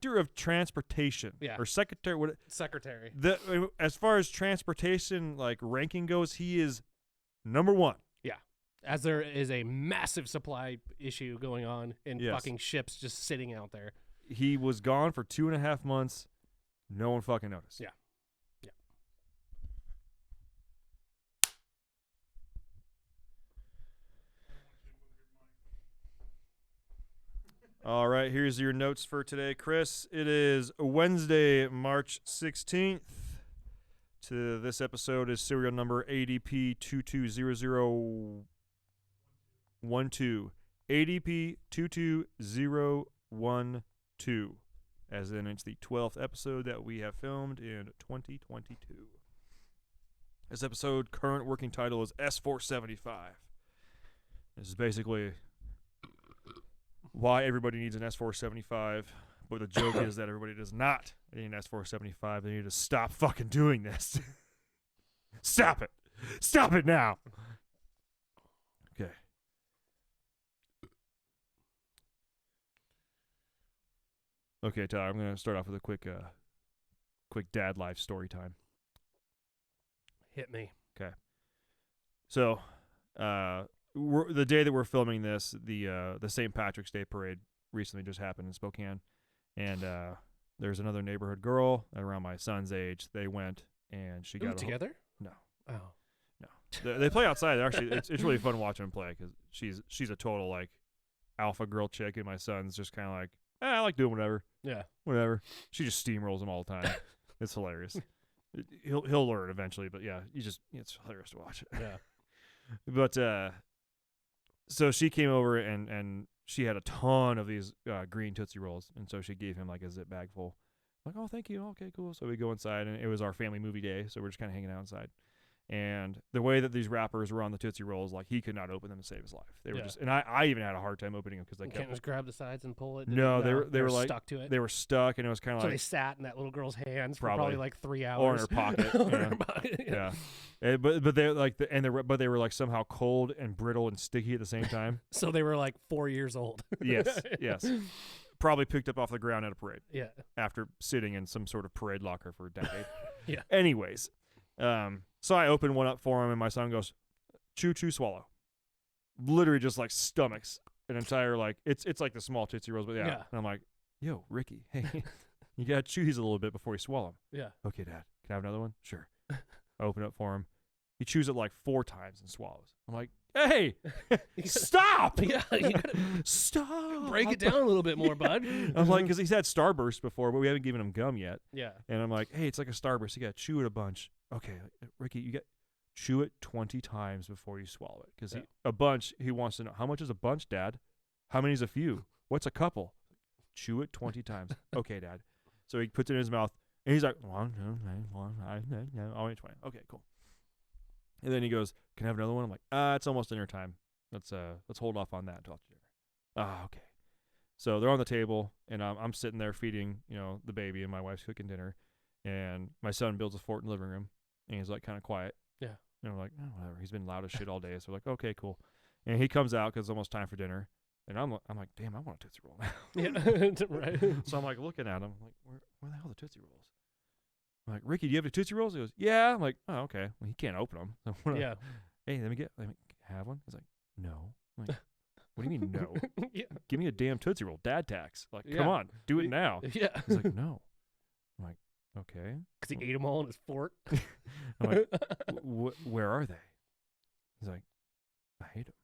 director of transportation. Yeah. Or secretary. What? Secretary. As far as transportation like ranking goes, he is number 1. Yeah. As there is a massive supply issue going on and fucking ships just sitting out there. He was gone for 2.5 months. No one fucking noticed. Yeah. All right, here's your notes for today, Chris. It is Wednesday, March 16th. This episode is serial number ADP 220012. ADP 220012. As in, it's the 12th episode that we have filmed in 2022. This episode, current working title is S475. This is basically why everybody needs an S475, but the joke is that everybody does not need an S475. They need to stop fucking doing this. Stop it. Stop it now. Okay. Okay, Tyler, I'm going to start off with a quick dad life story time. Hit me. Okay. So, the day that we're filming this, the St. Patrick's Day parade recently just happened in Spokane, and there's another neighborhood girl around my son's age. They went and she got together. No, oh, no. They play outside. Actually, it's really fun watching them play because she's a total like alpha girl chick, and my son's just kind of like, I like doing whatever. Yeah, whatever. She just steamrolls him all the time. It's hilarious. He'll learn eventually, but yeah, it's hilarious to watch. Yeah, but so she came over and she had a ton of these green Tootsie Rolls, and so she gave him like a zip bag full. I'm like, oh, thank you. Okay, cool. So we go inside, and it was our family movie day, so we're just kind of hanging out inside. And the way that these wrappers were on the Tootsie Rolls, like he could not open them to save his life. They were just, and I even had a hard time opening them because they can't just grab the sides and pull it. No, they were like stuck to it. They were stuck, and it was kind of so like they sat in that little girl's hands for probably like 3 hours, or in her pocket. Yeah. But they like but they were like somehow cold and brittle and sticky at the same time. So they were like 4 years old. Yes. Probably picked up off the ground at a parade. Yeah. After sitting in some sort of parade locker for a decade. Yeah. Anyways, so I opened one up for him, and my son goes, chew, chew, swallow. Literally just like stomachs an entire like it's like the small Tootsie Rolls, but yeah. And I'm like, yo, Ricky, hey, you gotta chew these a little bit before you swallow them. Yeah. Okay, Dad, can I have another one? Sure. I open it up for him. He chews it like 4 times and swallows. I'm like, hey, stop! Yeah, you gotta stop. Break it down a little bit more, bud. I'm like, because he's had Starburst before, but we haven't given him gum yet. Yeah. And I'm like, hey, it's like a Starburst. You got to chew it a bunch. Okay, Ricky, you got chew it 20 times before you swallow it. Because a bunch, he wants to know, how much is a bunch, Dad? How many is a few? What's a couple? Chew it 20 times. Okay, Dad. So he puts it in his mouth, and he's like, 1, 2, 3, 4, 5, 6, 7, 8, 20. Okay, cool. And then he goes, can I have another one? I'm like, it's almost dinner time. Let's hold off on that until after dinner. Okay. So they're on the table, and I'm sitting there feeding, the baby, and my wife's cooking dinner, and my son builds a fort in the living room, and he's like kind of quiet. Yeah. And I'm like, whatever. He's been loud as shit all day, so we're like, okay, cool. And he comes out because it's almost time for dinner, and I'm like, damn, I want a Tootsie Roll now. Yeah. Right. So I'm like looking at him, like, where the hell are the Tootsie Rolls? I'm like, Ricky, do you have the Tootsie Rolls? He goes, yeah. I'm like, oh, okay. Well, he can't open them. So yeah. Hey, let me have one. He's like, no. I'm like, what do you mean no? Yeah. Give me a damn Tootsie Roll. Dad tax. Like, come on, do it now. Yeah. He's like, no. I'm like, okay. Because he ate them all in his fort. I'm like, where are they? He's like, I hate them.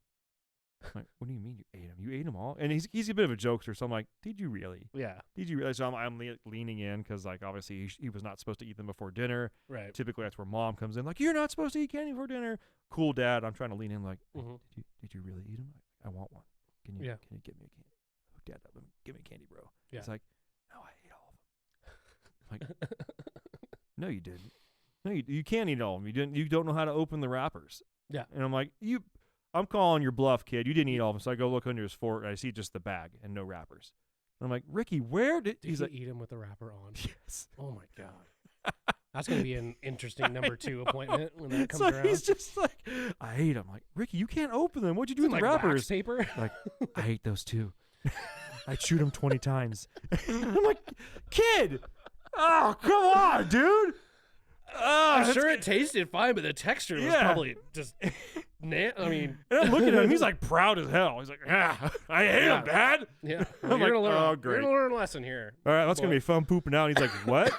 I'm like, what do you mean you ate them? You ate them all? And he's a bit of a jokester, so I'm like, did you really? Yeah. Did you really? So I'm leaning in because, like, obviously he was not supposed to eat them before dinner. Right. Typically, that's where Mom comes in, like, you're not supposed to eat candy before dinner. Cool, Dad. I'm trying to lean in, like, did you really eat them? I want one. Can you get me a candy? Hook Dad up. Give me a candy, bro. Yeah. He's like, no, I ate all of them. I'm like, no, you didn't. No, you can't eat all of them. You didn't. You don't know how to open the wrappers. Yeah. And I'm like, I'm calling your bluff, kid. You didn't eat all of them. So I go look under his fort, and I see just the bag and no wrappers. And I'm like, Ricky, where did he's like, eat him with the wrapper on? Yes. Oh my God. That's gonna be an interesting number 2 appointment when that comes so around. He's just like, I ate them. Like, Ricky, you can't open them. What'd you do with the like wrappers? wax paper? Like, I ate those too. I chewed him 20 times. I'm like, kid, oh, come on, dude. I'm sure it tasted fine, but the texture was probably just. I mean, and I'm looking at him. He's like proud as hell. He's like, I hate him, Dad. Yeah, I'm like, oh, great. You're gonna learn a lesson here. All right, that's gonna be fun pooping out. And he's like, what?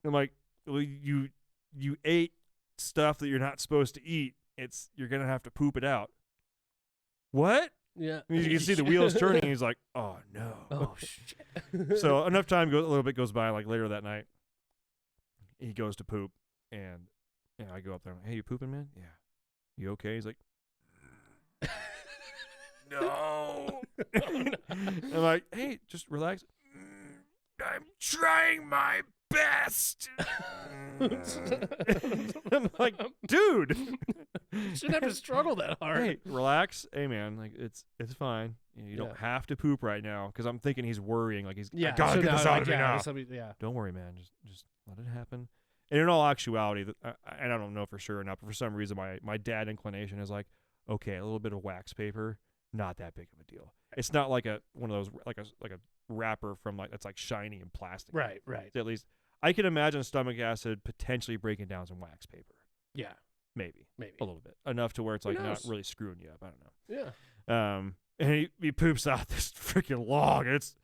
I'm like, well, you ate stuff that you're not supposed to eat. You're gonna have to poop it out. What? Yeah. And you can see the wheels turning. And he's like, oh no. Oh shit. So enough time a little bit goes by. Like later that night, he goes to poop, and I go up there. I'm like, hey, you pooping, man? Yeah. You okay? He's like, no. I'm like, hey, just relax. I'm trying my best. I'm like, dude, shouldn't have to struggle that hard. Hey, relax. Hey, man, like it's fine. You don't have to poop right now, because I'm thinking he's worrying. Like I gotta get this out of me now. Don't worry, man. Just let it happen. And in all actuality, and I don't know for sure or not, but for some reason, my dad inclination is like, okay, a little bit of wax paper, not that big of a deal. It's not like one of those like a wrapper from that's like shiny and plastic. Right. So at least I can imagine stomach acid potentially breaking down some wax paper. Yeah, maybe a little bit, enough to where it's like not really screwing you up. I don't know. Yeah. And he poops out this freaking log. It's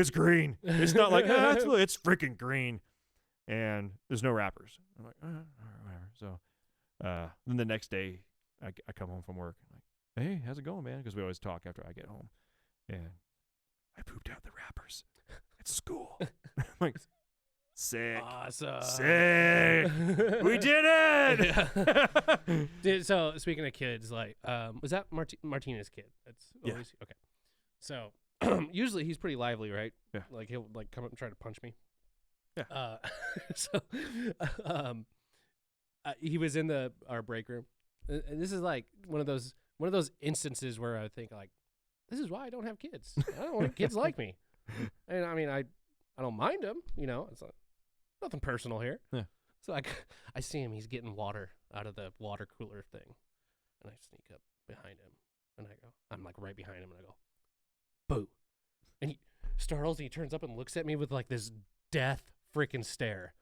green. It's not like it's freaking green. And there's no wrappers. I'm like, all right, whatever. So then the next day, I come home from work. I'm like, hey, how's it going, man? Because we always talk after I get home. And I pooped out the wrappers at school. I'm like, sick. Awesome. Sick. We did it. So speaking of kids, like, was that Martinez's kid? That's always okay. So usually he's pretty lively, right? Yeah. Like he'll like come up and try to punch me. Yeah. He was in our break room, and this is like one of those instances where I think like, this is why I don't have kids. I don't want kids like me. And I mean, I don't mind them. It's like nothing personal here. Yeah. So I see him. He's getting water out of the water cooler thing, and I sneak up behind him, and I'm like right behind him, and I go, boo, and he startles. And he turns up and looks at me with like this death freaking stare.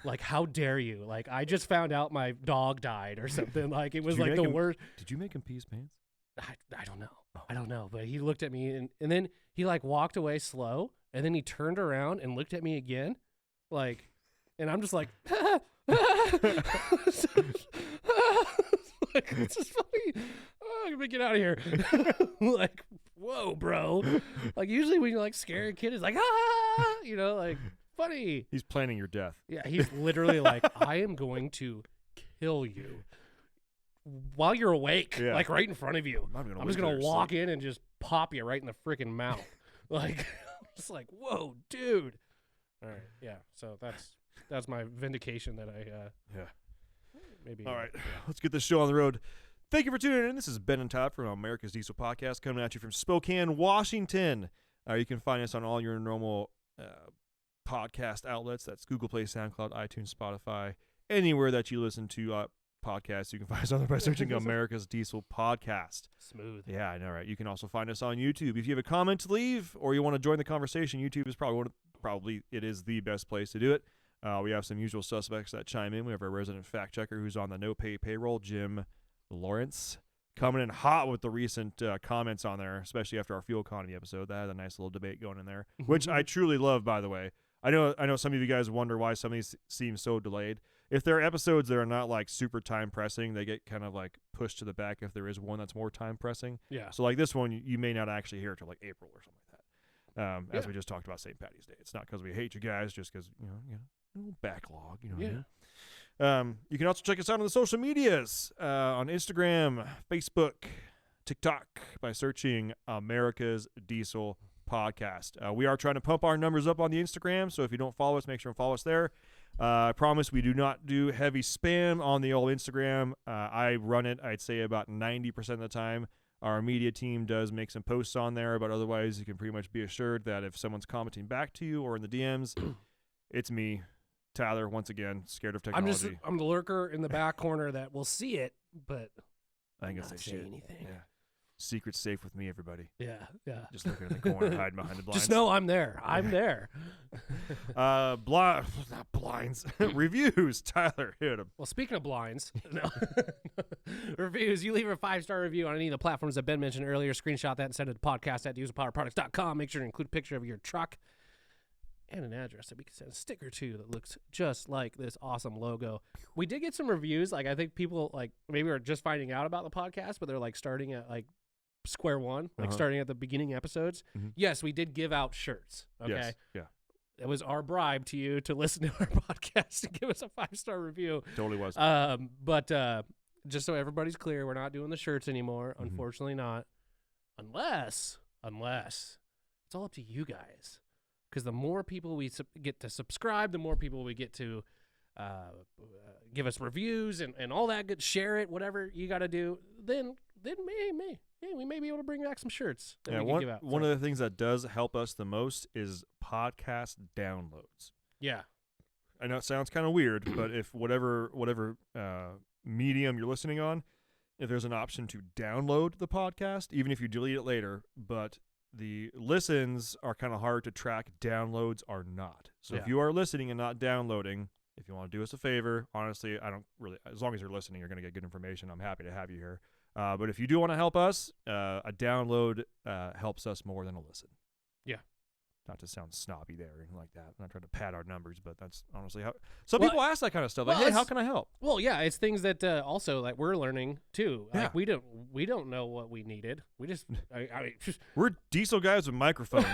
Like, how dare you? Like, I just found out my dog died or something. Like, it was like the worst. Did you make him pee his pants? I don't know. I don't know. But he looked at me and then he like walked away slow, and then he turned around and looked at me again. Like, and I'm just like, like, it's just funny. Oh, I'm gonna get out of here. Like, whoa, bro. Like, usually when you like scare a kid, it's like, like, funny. He's planning your death. Yeah, he's literally like, I am going to kill you while you're awake, like right in front of you. I'm just gonna walk in and just pop you right in the freaking mouth. Like, just like, whoa, dude. All right, yeah. So that's my vindication that I maybe. All right, let's get this show on the road. Thank you for tuning in. This is Ben and Todd from America's Diesel Podcast, coming at you from Spokane, Washington. You can find us on all your normal podcast outlets. That's Google Play, SoundCloud, iTunes, Spotify, anywhere that you listen to podcasts. You can find us on there by searching America's Diesel Podcast. Smooth. Yeah, I know, right? You can also find us on YouTube. If you have a comment to leave or you want to join the conversation, YouTube is probably it is the best place to do it. We have some usual suspects that chime in. We have our resident fact checker who's on the no pay payroll, Jim Lawrence, coming in hot with the recent comments on there, especially after our fuel economy episode. That had a nice little debate going in there, which I truly love, by the way. I know some of you guys wonder why some of these seem so delayed. If there are episodes that are not like super time pressing, they get kind of like pushed to the back if there is one that's more time pressing. Yeah. So like this one, you may not actually hear it till like April or something like that. As we just talked about St. Patty's Day. It's not because we hate you guys, just because, a little backlog, What I mean? You can also check us out on the social medias, on Instagram, Facebook, TikTok, by searching America's Diesel Podcast. We are trying to pump our numbers up on the Instagram, so if you don't follow us, make sure and follow us there. I promise we do not do heavy spam on the old Instagram. I run it, I'd say, about 90% of the time. Our media team does make some posts on there, but otherwise you can pretty much be assured that if someone's commenting back to you or in the DMs, it's me, Tyler, once again, scared of technology. I'm the lurker in the back corner that will see it, but I ain't gonna say shit. anything. Yeah. Secret's safe with me, everybody. Yeah. Just looking in the corner, hiding behind the blinds. Just know I'm there. I'm there. Not blinds. Reviews. Tyler, hit them. Well, speaking of blinds, reviews, you leave a 5-star review on any of the platforms that Ben mentioned earlier. Screenshot that and send it to podcast@dieselpowerproducts.com. Make sure to include a picture of your truck and an address that we can send a sticker to that looks just like this awesome logo. We did get some reviews. Like, I think people, like, maybe are just finding out about the podcast, but they're, like, starting at, like, square one, like starting at the beginning episodes. Yes, we did give out shirts. Okay. Yes. Yeah. It was our bribe to you to listen to our podcast and give us a 5-star review. Totally was. But just so everybody's clear, we're not doing the shirts anymore. Unfortunately not. Unless it's all up to you guys. Because the more people we get to subscribe, the more people we get to give us reviews and all that good, share it, whatever you got to do, then we may be able to bring back some shirts that we can give out. One of the things that does help us the most is podcast downloads. Yeah. I know it sounds kind of weird, but if whatever medium you're listening on, if there's an option to download the podcast, even if you delete it later, but the listens are kind of hard to track, downloads are not. So if you are listening and not downloading, if you want to do us a favor, honestly, I don't really, as long as you're listening, you're going to get good information. I'm happy to have you here. But if you do want to help us, a download helps us more than a listen. Yeah. Not to sound snobby there or anything like that. I'm not trying to pad our numbers, but that's honestly how some people ask that kind of stuff. Like, hey, how can I help? Well, yeah, it's things that also like we're learning too. Like we don't know what we needed. We just we're diesel guys with microphones.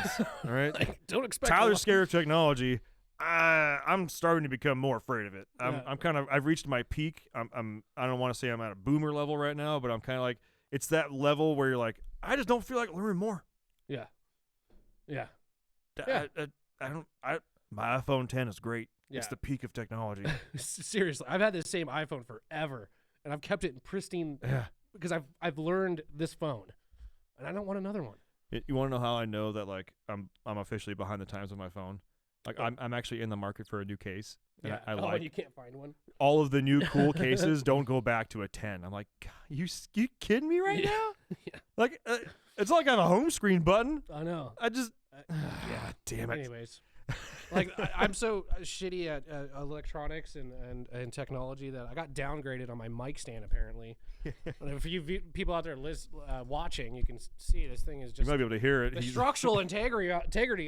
All right. Like, don't expect Tyler's scared of technology. I'm starting to become more afraid of it. I've reached my peak. I don't want to say I'm at a boomer level right now, but I'm kind of like, it's that level where you're like, I just don't feel like learning more. Yeah. My iPhone 10 is great. Yeah. It's the peak of technology. Seriously, I've had the same iPhone forever, and I've kept it in pristine because I've learned this phone, and I don't want another one. You want to know how I know that like I'm officially behind the times with my phone? Like I'm actually in the market for a new case. And I like you can't find one. All of the new cool cases don't go back to a 10. I'm like, you kidding me right now? Yeah. Like it's not like I have a home screen button. I know. I just damn it. Anyways, like I'm so shitty at electronics and technology that I got downgraded on my mic stand apparently. And if you people out there watching, you can see this thing is just. You might be able to hear it. The structural integrity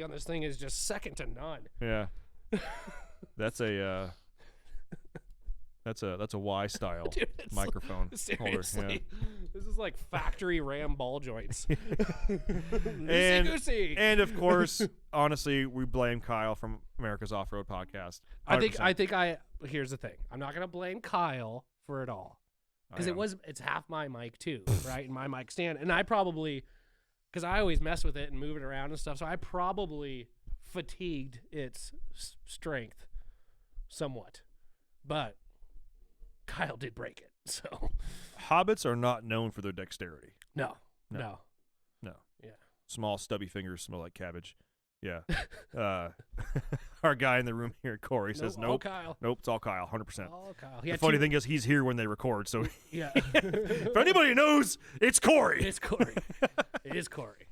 on this thing is just second to none. Yeah, that's a Y style microphone seriously. holder. Yeah. This is like factory Ram ball joints. and of course, honestly, we blame Kyle from America's Off-Road Podcast. 100%. I think here's the thing. I'm not gonna blame Kyle for it all. Because it's half my mic too, right? And my mic stand. And I probably, because I always mess with it and move it around and stuff, so I probably fatigued its strength somewhat. But Kyle did break it, so. Hobbits are not known for their dexterity. No. Yeah. Small, stubby fingers smell like cabbage. Yeah. Our guy in the room here, Corey, says nope. All Kyle. Nope, it's all Kyle, 100%. All Kyle. The funny thing is he's here when they record, so yeah. If anybody knows, it's Corey. It's Corey. It is Corey.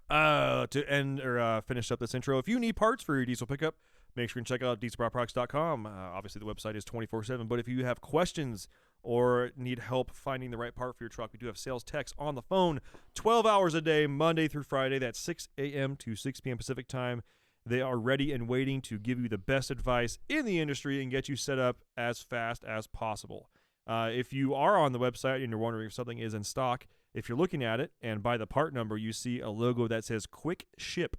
To end or finish up this intro, if you need parts for your diesel pickup, make sure and check out dieselpowerproducts.com. Obviously, the website is 24/7, but if you have questions or need help finding the right part for your truck, we do have sales techs on the phone 12 hours a day, Monday through Friday. That's 6 a.m. to 6 p.m. Pacific time. They are ready and waiting to give you the best advice in the industry and get you set up as fast as possible. If you are on the website and you're wondering if something is in stock, if you're looking at it and by the part number, you see a logo that says Quick Ship.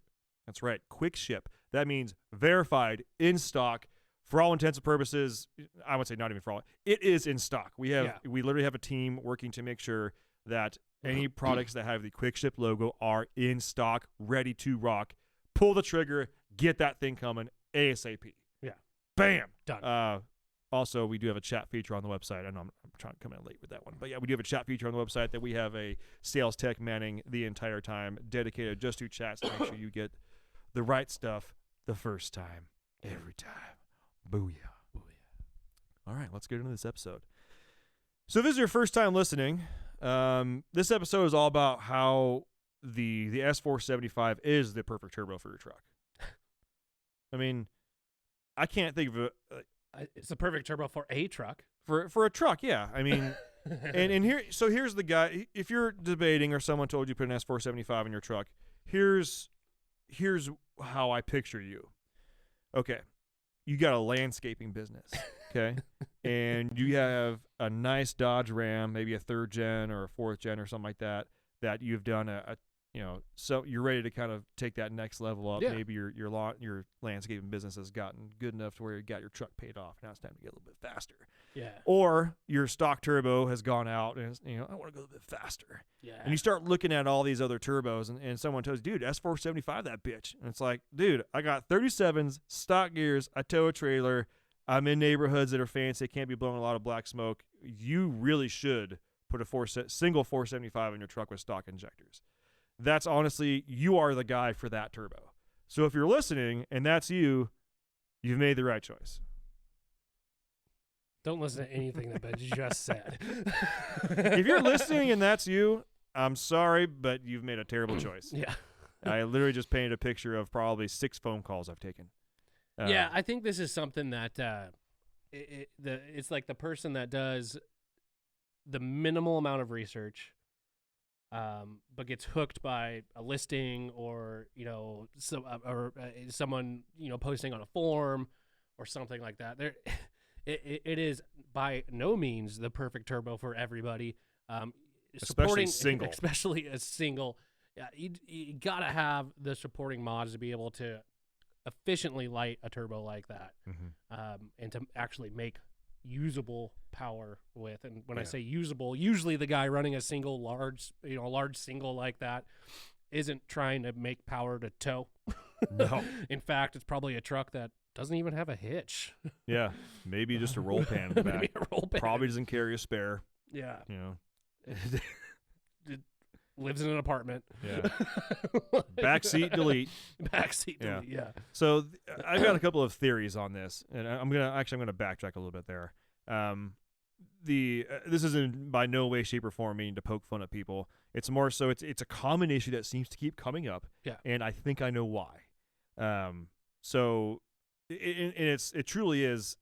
That's right, Quick Ship. That means verified, in stock. For all intents and purposes, I would say not even for all. It is in stock. We literally have a team working to make sure that any products that have the Quick Ship logo are in stock, ready to rock. Pull the trigger, get that thing coming ASAP. Yeah. Bam. Done. Also, we do have a chat feature on the website. I know I'm trying to come in late with that one. But yeah, we do have a chat feature on the website that we have a sales tech manning the entire time, dedicated just to chats to make sure you get the right stuff the first time, every time. Booyah. Booyah. All right, let's get into this episode. So if this is your first time listening, This episode is all about how the S475 is the perfect turbo for your truck. I mean, I can't think of it's the perfect turbo for a truck. For a truck, yeah. I mean, and here's the guy. If you're debating or someone told you put an S475 in your truck, here's how I picture you. Okay, you got a landscaping business, okay, and you have a nice Dodge Ram, maybe a 3rd gen or a 4th gen or something like that you've done so you're ready to kind of take that next level up. Yeah. Maybe your landscaping business has gotten good enough to where you got your truck paid off. Now it's time to get a little bit faster. Yeah. Or your stock turbo has gone out and I want to go a little bit faster. Yeah. And you start looking at all these other turbos and someone tells you, dude, S475 that bitch. And it's like, dude, I got 37s, stock gears, I tow a trailer, I'm in neighborhoods that are fancy, can't be blowing a lot of black smoke. You really should put a single 475 in your truck with stock injectors. That's honestly, you are the guy for that turbo. So if you're listening and that's you've made the right choice. Don't listen to anything that Ben just said. If you're listening and that's you, I'm sorry, but you've made a terrible choice. Yeah. I literally just painted a picture of probably 6 phone calls I've taken. Yeah, I think this is something that it's like the person that does the minimal amount of research, but gets hooked by a listing or someone posting on a forum or something like that. It is by no means the perfect turbo for everybody. Especially single. Especially a single. Yeah, you gotta have the supporting mods to be able to efficiently light a turbo like that, and to actually make usable power with. And when I say usable, usually the guy running a single large single like that isn't trying to make power to tow. No. In fact, it's probably a truck that doesn't even have a hitch. Yeah, maybe just a roll pan in the back. Probably doesn't carry a spare. Yeah. It lives in an apartment. Yeah. Backseat delete. Backseat delete. Yeah. So I've got a couple of theories on this, and I'm gonna backtrack a little bit there. This isn't by no way, shape, or form meaning to poke fun at people. It's more so it's a common issue that seems to keep coming up. Yeah. And I think I know why. So it truly is.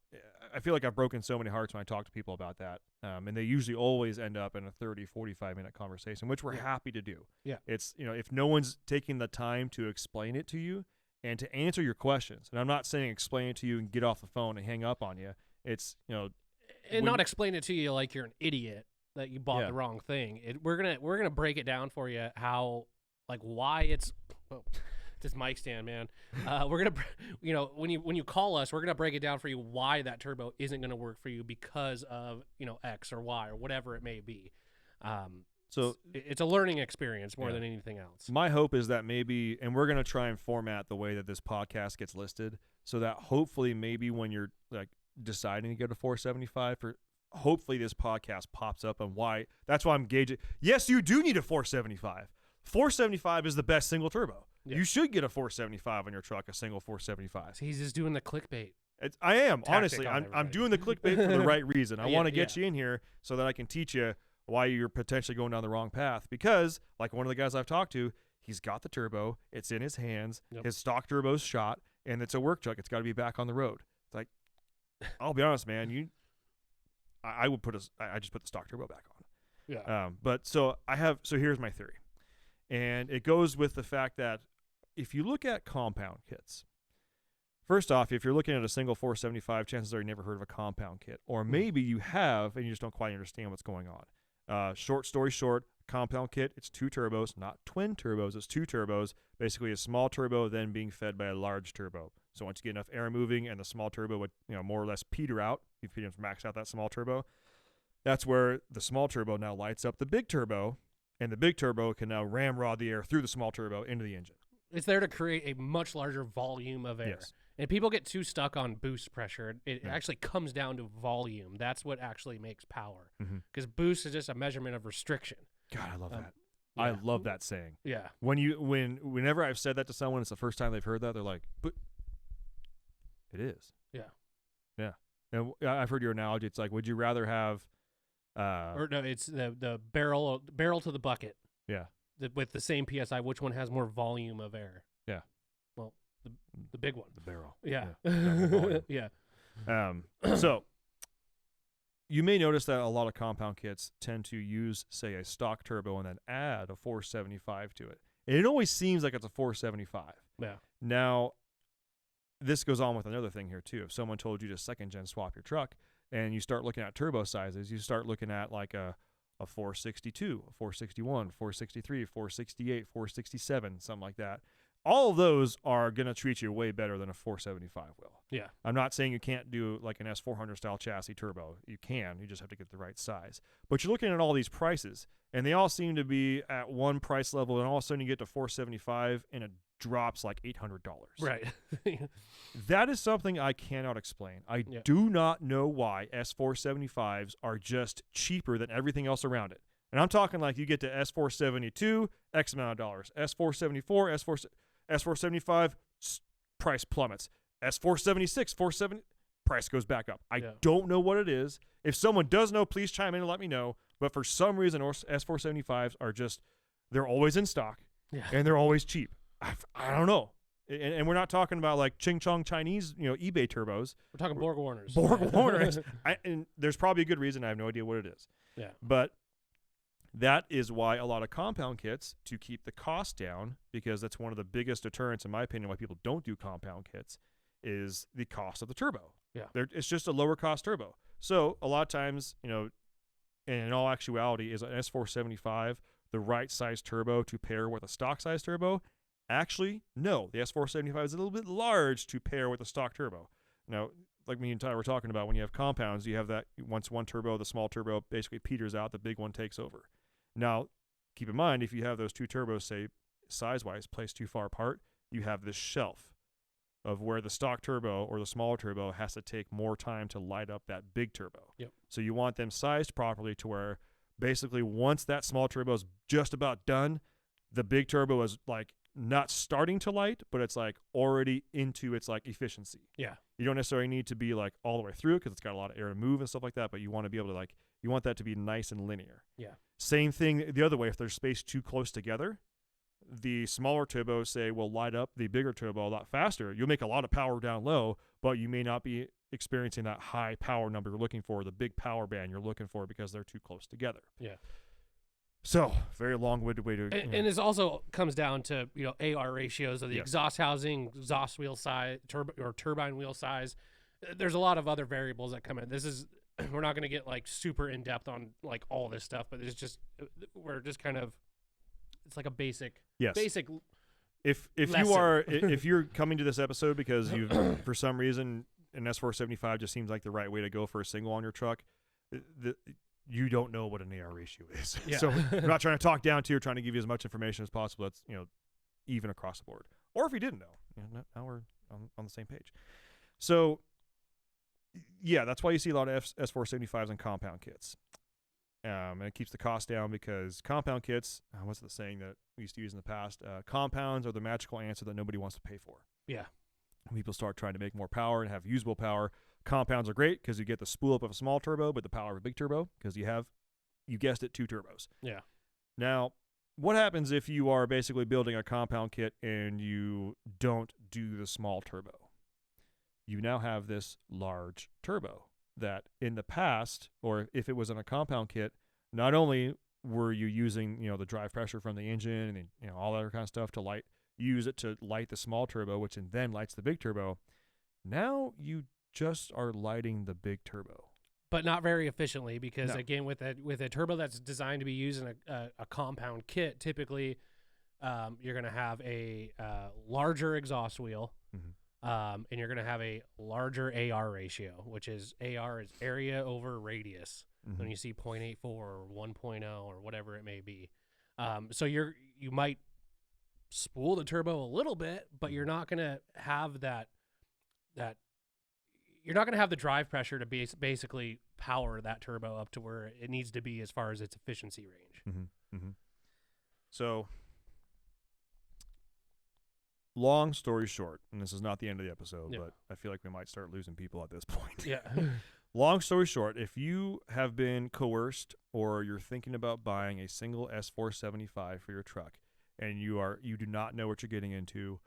I feel like I've broken so many hearts when I talk to people about that. And they usually always end up in a 30, 45-minute conversation, which we're happy to do. Yeah. It's, if no one's taking the time to explain it to you and to answer your questions, and I'm not saying explain it to you and get off the phone and hang up on you. It's, and not explain it to you like you're an idiot that you bought the wrong thing. We're gonna break it down for you how, like, why it's. Well, this mic stand, man. We're gonna, when you call us, we're gonna break it down for you why that turbo isn't gonna work for you because of X or Y or whatever it may be. So it's a learning experience more than anything else. My hope is that maybe, and we're gonna try and format the way that this podcast gets listed, so that hopefully maybe when you're like deciding to go to 475, hopefully this podcast pops up and why. That's why I'm gauging. Yes, you do need a 475. 475 is the best single turbo. Yeah. You should get a 475 on your truck, a single 475. So he's just doing the clickbait. I am, honestly. I'm doing the clickbait for the right reason. I want to get you in here so that I can teach you why you're potentially going down the wrong path. Because, like one of the guys I've talked to, he's got the turbo. It's in his hands. Yep. His stock turbo's shot, and it's a work truck. It's got to be back on the road. It's like, I'll be honest, man. I just put the stock turbo back on. Yeah. But so here's my theory. And it goes with the fact that if you look at compound kits, first off, if you're looking at a single 475, chances are you never heard of a compound kit. Or maybe you have and you just don't quite understand what's going on. Short story short, compound kit, it's 2 turbos, not twin turbos, it's 2 turbos, basically a small turbo then being fed by a large turbo. So once you get enough air moving and the small turbo would more or less peter out, if you didn't max out that small turbo, that's where the small turbo now lights up the big turbo, and the big turbo can now ramrod the air through the small turbo into the engine. It's there to create a much larger volume of air. Yes. And people get too stuck on boost pressure. It actually comes down to volume. That's what actually makes power. Because boost is just a measurement of restriction. God, I love that. Yeah. I love that saying. Yeah. Whenever I've said that to someone, it's the first time they've heard that, they're like, but it is. Yeah. Yeah. And I've heard your analogy. It's like, would you rather have Or no, it's the barrel to the bucket. Yeah. With the same PSI, which one has more volume of air? Yeah. Well, the big one. The barrel. Yeah. Yeah. Yeah. So you may notice that a lot of compound kits tend to use, say, a stock turbo and then add a 475 to it. And it always seems like it's a 475. Yeah. Now, this goes on with another thing here, too. If someone told you to second-gen swap your truck and you start looking at turbo sizes, you start looking at like a 462, a 461, 463, 468, 467, something like that. All of those are going to treat you way better than a 475 will. Yeah. I'm not saying you can't do like an S400 style chassis turbo. You can. You just have to get the right size. But you're looking at all these prices, and they all seem to be at one price level, and all of a sudden you get to 475, and it drops like $800. Right. That is something I cannot explain. I do not know why S475s are just cheaper than everything else around it. And I'm talking like you get to S472, X amount of dollars. S474, S475, price plummets. S476, 470, price goes back up. I don't know what it is. If someone does know, please chime in and let me know. But for some reason, S475s are just, they're always in stock, and they're always cheap. I don't know. And we're not talking about like Ching Chong Chinese, eBay turbos. We're talking BorgWarners. BorgWarner. And there's probably a good reason. I have no idea what it is. Yeah. But that is why a lot of compound kits, to keep the cost down, because that's one of the biggest deterrents, in my opinion, why people don't do compound kits, is the cost of the turbo. Yeah. It's just a lower cost turbo. So a lot of times, and in all actuality, is an S475 the right size turbo to pair with a stock size turbo? Actually, no. The S475 is a little bit large to pair with a stock turbo. Now, like me and Ty were talking about, when you have compounds, you have that once one turbo, the small turbo basically peters out, the big one takes over. Now, keep in mind, if you have those two turbos, say, size-wise, placed too far apart, you have this shelf of where the stock turbo or the smaller turbo has to take more time to light up that big turbo. Yep. So you want them sized properly to where basically once that small turbo is just about done, the big turbo is like not starting to light, but it's like already into its like efficiency. Yeah. You don't necessarily need to be like all the way through because it's got a lot of air to move and stuff like that, but you want to be able to like, you want that to be nice and linear. Yeah. Same thing the other way. If there's space too close together, the smaller turbo, say, will light up the bigger turbo a lot faster. You'll make a lot of power down low, but you may not be experiencing that high power number you're looking for, the big power band you're looking for, because they're too close together. Yeah. So, very long-winded way to... And this also comes down to, AR ratios of the exhaust housing, exhaust wheel size, turbine wheel size. There's a lot of other variables that come in. This is... We're not going to get, like, super in-depth on, like, all this stuff, but it's just... We're just kind of... It's like a basic... Yes. Basic... If you're coming to this episode because you've, for some reason, an S475 just seems like the right way to go for a single on your truck, you don't know what an AR ratio is. Yeah. So we're not trying to talk down to you, we're trying to give you as much information as possible that's, even across the board. Or if you didn't know, now we're on the same page. So, yeah, that's why you see a lot of S475s and compound kits. And it keeps the cost down because compound kits, what's the saying that we used to use in the past? Compounds are the magical answer that nobody wants to pay for. Yeah. When people start trying to make more power and have usable power, compounds are great because you get the spool up of a small turbo, but the power of a big turbo because you guessed it, two turbos. Yeah. Now, what happens if you are basically building a compound kit and you don't do the small turbo? You now have this large turbo that in the past, or if it was in a compound kit, not only were you using, the drive pressure from the engine and, all that kind of stuff to use it to light the small turbo, which then lights the big turbo. Now you just are lighting the big turbo. But not very efficiently because, again, with a turbo that's designed to be used in a compound kit, typically you're going to have a larger exhaust wheel, and you're going to have a larger AR ratio, which is AR is area over radius. When you see 0.84 or 1.0 or whatever it may be. So you might spool the turbo a little bit, but you're not going to have that you're not going to have the drive pressure to basically power that turbo up to where it needs to be as far as its efficiency range. So, long story short, and this is not the end of the episode, but I feel like we might start losing people at this point. Yeah. long story short, if you have been coerced or you're thinking about buying a single S475 for your truck and you do not know what you're getting into,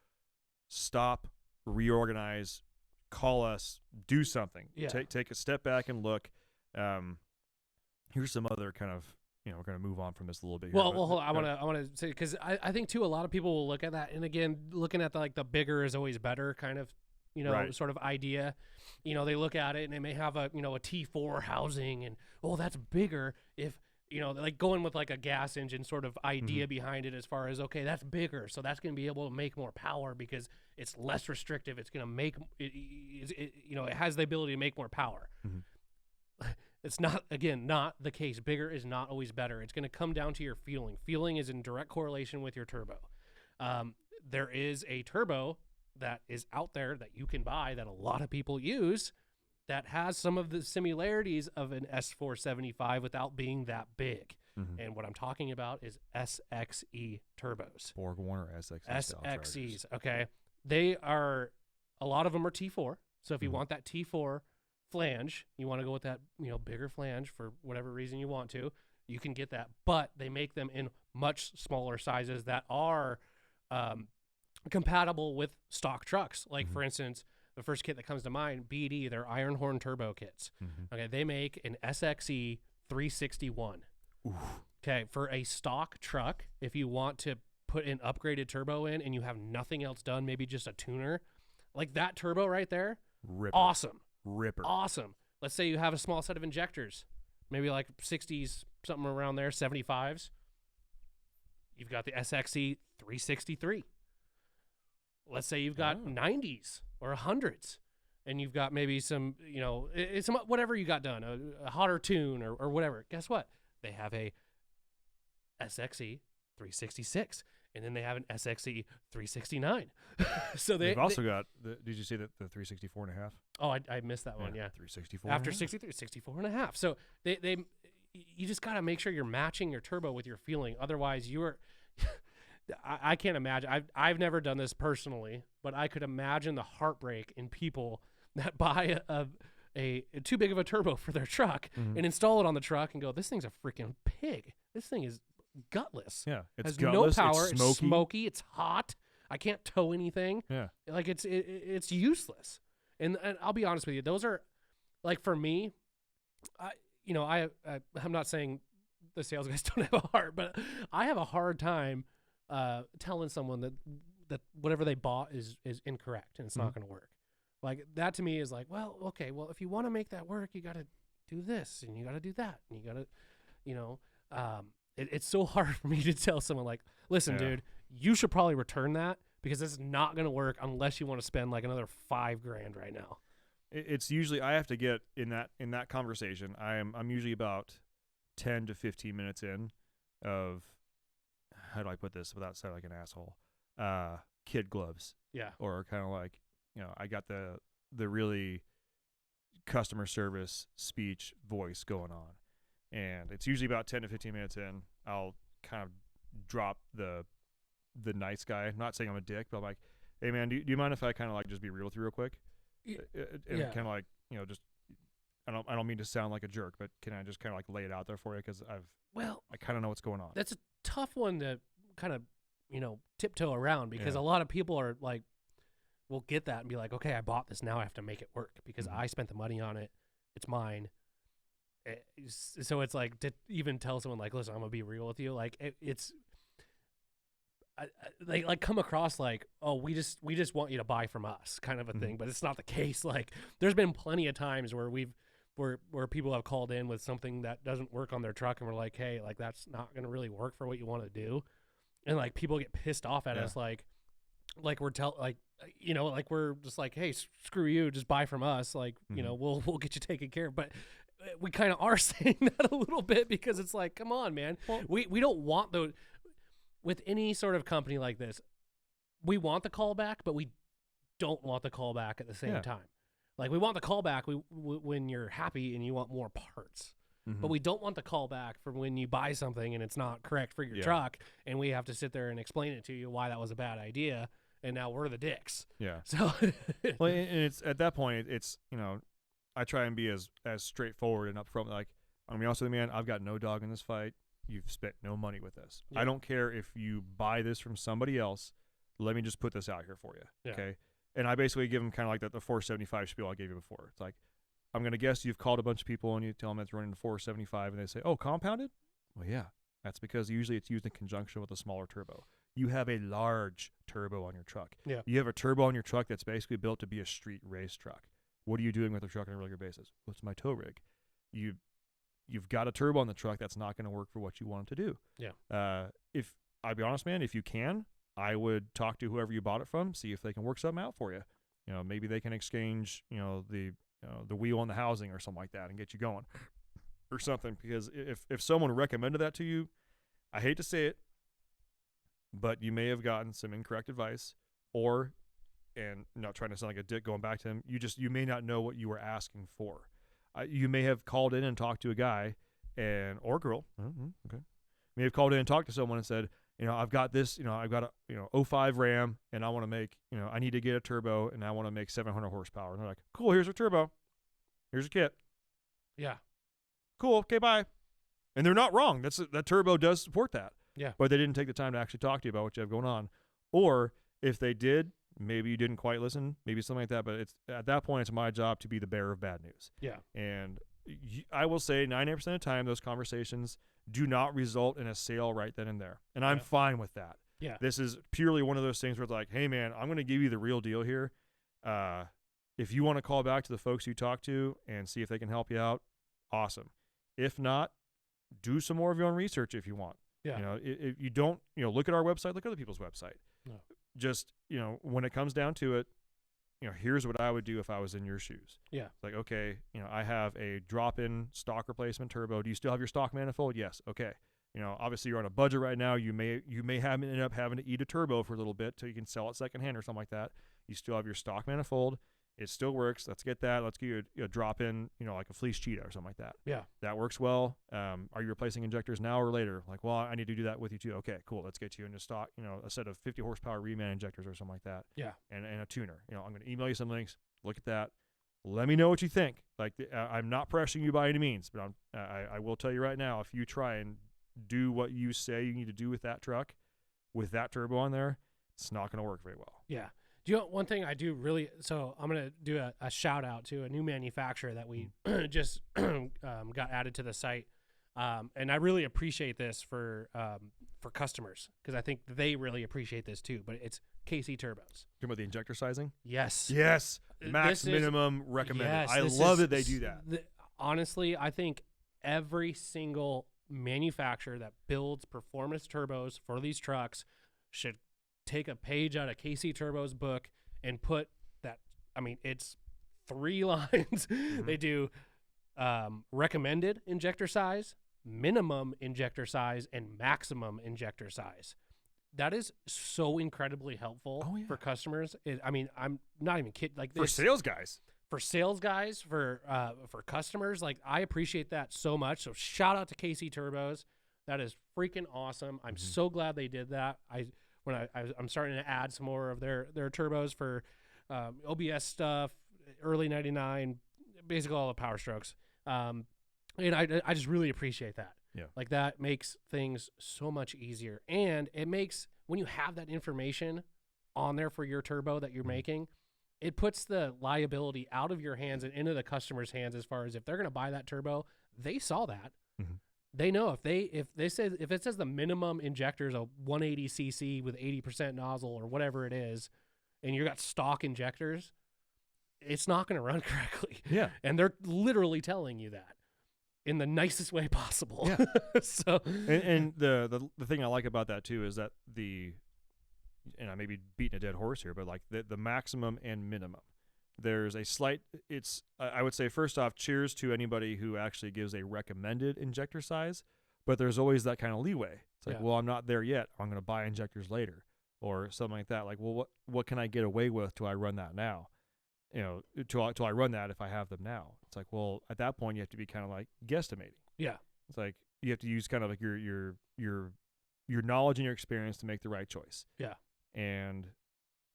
stop, reorganize, call us, do something. Yeah. Take a step back and look. Here's some other kind of, we're going to move on from this a little bit here. Well, hold on. I want to say, because I think too, a lot of people will look at that, and again, looking at the bigger is always better kind of, Right. sort of idea. They look at it and they may have a T4 housing, and that's bigger. If like going with like a gas engine sort of idea behind it, as far as, okay, that's bigger, so that's going to be able to make more power because it's less restrictive. It's going to make it has the ability to make more power. It's not the case. Bigger is not always better. It's going to come down to your feeling. Feeling is in direct correlation with your turbo. There is a turbo that is out there that you can buy that a lot of people use that has some of the similarities of an S475 without being that big. And what I'm talking about is SXE turbos. BorgWarner SXE. SXEs, okay? A lot of them are T4. So if you want that T4 flange, you want to go with that, bigger flange for whatever reason you want to, you can get that. But they make them in much smaller sizes that are compatible with stock trucks. Like, for instance, the first kit that comes to mind, BD, their Iron Horn turbo kits. Okay, they make an SXE 361. Oof. Okay, for a stock truck, if you want to put an upgraded turbo in and you have nothing else done, maybe just a tuner, like that turbo right there, Ripper. awesome. Ripper. Awesome. Let's say you have a small set of injectors, maybe like 60s, something around there, 75s. You've got the SXE 363. Let's say you've got 90s or 100s, and you've got maybe some, it's whatever you got done, a hotter tune or whatever. Guess what? They have a SXE 366, and then they have an SXE 369. So they've also got, did you say that the 364 and a half? Oh, I missed that one, yeah. 364 After 63, 64 and a half. So you just got to make sure you're matching your turbo with your feeling. Otherwise, I can't imagine. I've never done this personally, but I could imagine the heartbreak in people that buy a too big of a turbo for their truck and install it on the truck and go, this thing's a freaking pig. This thing is gutless. Yeah, it's has gutless, no power. it's smoky. It's hot. I can't tow anything. Yeah, like it's useless. And I'll be honest with you, those are, like, for me, I'm not saying the sales guys don't have a heart, but I have a hard time telling someone that whatever they bought is incorrect and it's not going to work. Like, that to me is like, well, okay, well, if you want to make that work, you got to do this and you got to do that and you got to, it's so hard for me to tell someone, like, listen, dude, you should probably return that because it's not going to work unless you want to spend like another $5,000 right now. It's usually, I have to get in that conversation. I'm usually about 10 to 15 minutes in of, how do I put this without sounding like an asshole? Kid gloves. Yeah. Or kind of like, I got the really customer service speech voice going on. And it's usually about 10 to 15 minutes in, I'll kind of drop the nice guy. I'm not saying I'm a dick, but I'm like, hey man, do you mind if I kind of like just be real with you real quick? And kind of like, just, I don't mean to sound like a jerk, but can I just kind of like lay it out there for you? Cause I kind of know what's going on. That's a tough one to kind of, tiptoe around because a lot of people are like, will get that and be like, okay, I bought this. Now I have to make it work because I spent the money on it. It's mine. So it's like, to even tell someone like, listen, I'm gonna be real with you. Like they like come across like, oh, we just want you to buy from us kind of a thing, but it's not the case. Like, there's been plenty of times where where people have called in with something that doesn't work on their truck and we're like, hey, like, that's not going to really work for what you want to do. And like, people get pissed off at us. Like we're like we're just like, hey, screw you, just buy from us. Like, we'll get you taken care of. But we kind of are saying that a little bit because it's like, come on, man. Well, we don't want those with any sort of company like this. We want the callback, but we don't want the callback at the same time. Like, we want the callback when you're happy and you want more parts. But we don't want the callback from when you buy something and it's not correct for your truck and we have to sit there and explain it to you why that was a bad idea and now we're the dicks. Yeah. So well, and it's at that point, it's, I try and be as straightforward and upfront. Like, I'm gonna be honest with you, man. I've got no dog in this fight. You've spent no money with this. Yeah. I don't care if you buy this from somebody else. Let me just put this out here for you. Yeah. Okay. And I basically give them kind of like the 475 spiel I gave you before. It's like, I'm going to guess you've called a bunch of people and you tell them it's running the 475 and they say, oh, compounded? Well, yeah. That's because usually it's used in conjunction with a smaller turbo. You have a large turbo on your truck. Yeah. You have a turbo on your truck that's basically built to be a street race truck. What are you doing with the truck on a regular basis? What's my tow rig? You've got a turbo on the truck that's not going to work for what you want it to do. Yeah. If I'll be honest, man, if you can, I would talk to whoever you bought it from, see if they can work something out for you. You know, maybe they can exchange, the wheel on the housing or something like that and get you going or something. Because if someone recommended that to you, I hate to say it, but you may have gotten some incorrect advice, or, and not trying to sound like a dick going back to him, you may not know what you were asking for. You may have called in and talked to a guy or girl. Okay. May have called in and talked to someone and said, I've got this, I've got a 05 Ram and I want to make, I need to get a turbo and I want to make 700 horsepower. And they're like, cool, here's your turbo. Here's your kit. Yeah. Cool. Okay, bye. And they're not wrong. That turbo does support that. Yeah. But they didn't take the time to actually talk to you about what you have going on. Or if they did, maybe you didn't quite listen, maybe something like that. But at that point, it's my job to be the bearer of bad news. Yeah. And I will say 99% of the time, those conversations do not result in a sale right then and there. And I'm fine with that. Yeah. This is purely one of those things where it's like, hey, man, I'm going to give you the real deal here. If you want to call back to the folks you talk to and see if they can help you out, awesome. If not, do some more of your own research if you want. Yeah. If you don't, look at our website, look at other people's website. No. Just, when it comes down to it, here's what I would do if I was in your shoes. Yeah. It's like, okay, I have a drop-in stock replacement turbo. Do you still have your stock manifold? Yes. Okay. Obviously you're on a budget right now. You may end up having to eat a turbo for a little bit till you can sell it secondhand or something like that. You still have your stock manifold. It still works. Let's get that. Let's get you a drop-in, like a fleece cheetah or something like that. Yeah. That works well. Are you replacing injectors now or later? Like, well, I need to do that with you too. Okay, cool. Let's get you into stock, a set of 50 horsepower reman injectors or something like that. Yeah. And a tuner. I'm going to email you some links. Look at that. Let me know what you think. Like, I'm not pressuring you by any means, but I will tell you right now, if you try and do what you say you need to do with that truck, with that turbo on there, it's not going to work very well. Yeah. Do you know one thing I do really? So I'm going to do a shout out to a new manufacturer that we just got added to the site. And I really appreciate this for customers because I think they really appreciate this too, but it's KC Turbos. Talking about the injector sizing? Yes. Yes. Max minimum recommended. Yes, I love that they do that. Honestly, I think every single manufacturer that builds performance turbos for these trucks should take a page out of KC Turbo's book and put that. I mean, it's 3 lines. Mm-hmm. They do recommended injector size, minimum injector size, and maximum injector size. That is so incredibly helpful for customers. I'm not even kidding. Like for sales guys, for customers, like I appreciate that so much. So shout out to KC Turbos. That is freaking awesome. I'm so glad they did that. I'm starting to add some more of their turbos for OBS stuff, early 99, basically all the Power Strokes. And I just really appreciate that. Yeah. Like that makes things so much easier. And it makes, when you have that information on there for your turbo that you're making, it puts the liability out of your hands and into the customer's hands as far as if they're going to buy that turbo, they saw that. Mm-hmm. They know if it says the minimum injector is a 180 cc with 80% nozzle or whatever it is, and you got stock injectors, it's not going to run correctly. Yeah. And they're literally telling you that in the nicest way possible. Yeah. So and the thing I like about that too is that and I may be beating a dead horse here, but like the maximum and minimum. There's a slight, I would say, first off, cheers to anybody who actually gives a recommended injector size, but there's always that kind of leeway. It's like, well, I'm not there yet. I'm going to buy injectors later or something like that. Like, well, what can I get away with till I run that now? Till I run that if I have them now. It's like, well, at that point, you have to be kind of like guesstimating. Yeah. It's like you have to use kind of like your knowledge and your experience to make the right choice. Yeah. And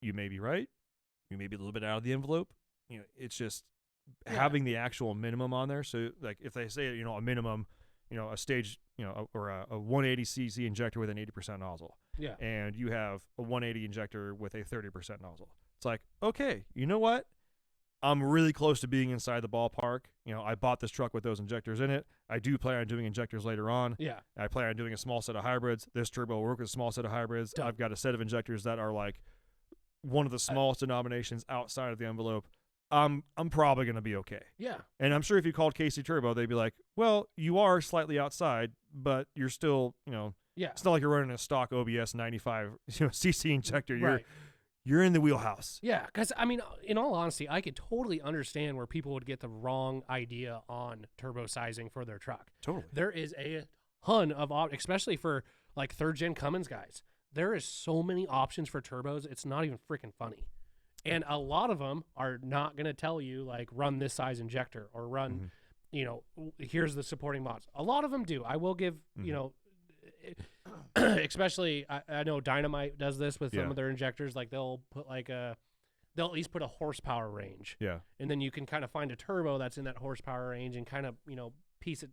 you may be right. You may be a little bit out of the envelope. It's just having the actual minimum on there. So like if they say, a minimum, a stage, or a 180cc injector with an 80% nozzle. Yeah. And you have a 180 injector with a 30% nozzle. It's like, okay, you know what? I'm really close to being inside the ballpark. I bought this truck with those injectors in it. I do plan on doing injectors later on. Yeah. I plan on doing a small set of hybrids. This turbo will work with a small set of hybrids. Done. I've got a set of injectors that are like one of the smallest denominations outside of the envelope. I'm probably going to be okay. Yeah. And I'm sure if you called Casey Turbo, they'd be like, well, you are slightly outside, but you're still, Yeah. it's not like you're running a stock OBS 95 cc injector. Right. You're in the wheelhouse. Yeah, because, I mean, in all honesty, I could totally understand where people would get the wrong idea on turbo sizing for their truck. Totally. There is a ton of, especially for, like, third-gen Cummins guys. There is so many options for turbos, it's not even freaking funny. And a lot of them are not going to tell you, like, run this size injector or run, here's the supporting mods. A lot of them do. I will give, especially I know Dynamite does this with some of their injectors. Like they'll put they'll at least put a horsepower range. Yeah. And then you can kind of find a turbo that's in that horsepower range and kind of, piece it,